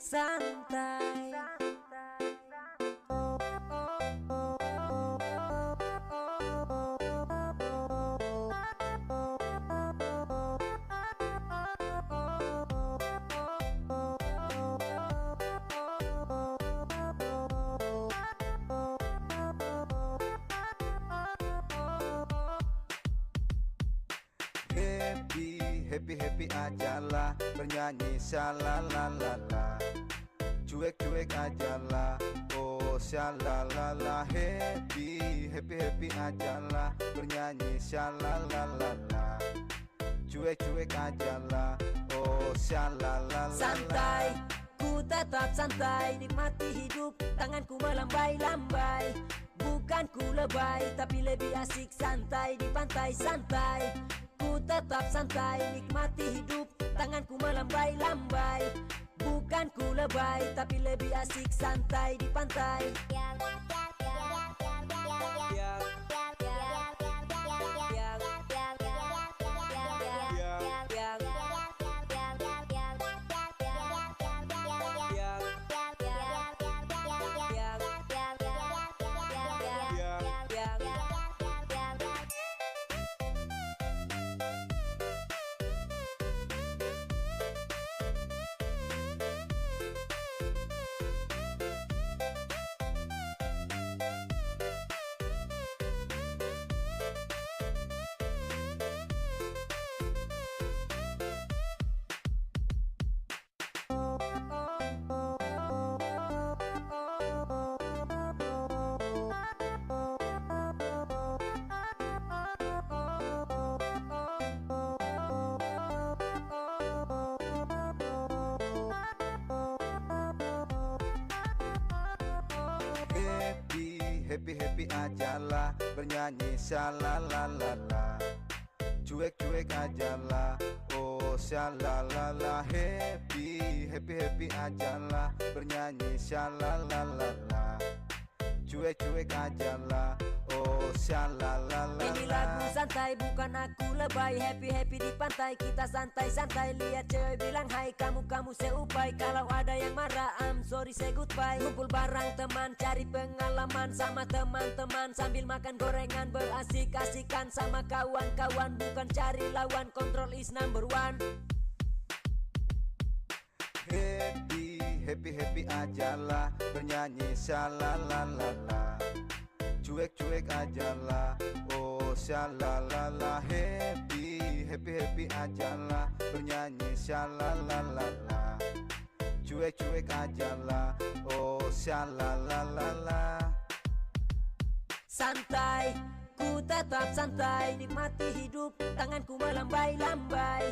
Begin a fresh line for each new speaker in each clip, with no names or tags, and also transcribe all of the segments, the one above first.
santai.
Happy ajalah, bernyanyi shalalalala. Cuek ajalah, oh shalalala. Happy ajalah, bernyanyi shalalalala. Cuek ajalah, oh shalalala.
Santai, ku tetap santai, nikmati hidup, tanganku melambai-lambai. Bukan ku lebay, tapi lebih asik santai di pantai santai. Ku tetap santai, nikmati hidup, tanganku melambai-lambai. Bukan ku lebay, tapi lebih asik santai di pantai.
Happy ajalah, bernyanyi shalalalala. Cuek ajalah, oh shalalala. Happy ajalah, bernyanyi shalalalala. Cuek ajalah, oh shalalala.
Ini lagu santai, bukan aku lebay. Happy di pantai, kita santai-santai. Lihat cewek bilang hai, kamu seupai. Kalau ada yang marah, I'm sorry say goodbye. Kumpul bareng teman, cari pengalaman sama teman-teman. Sambil makan gorengan, berasik-asikan sama kawan-kawan. Bukan cari lawan, control is number one.
Happy ajalah, bernyanyi shalalalala. Cuek ajalah, oh shalalala. Happy ajalah, bernyanyi shalalalala. Cuek ajalah, oh shalalala.
Santai, ku tetap santai, nikmati hidup, tanganku melambai-lambai.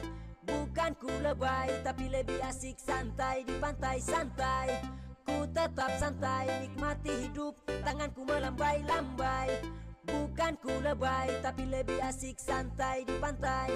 Bukan ku lebay, tapi lebih asik santai di pantai santai. Ku tetap santai, nikmati hidup, tanganku melambai-lambai. Bukan ku lebay, tapi lebih asik santai di pantai.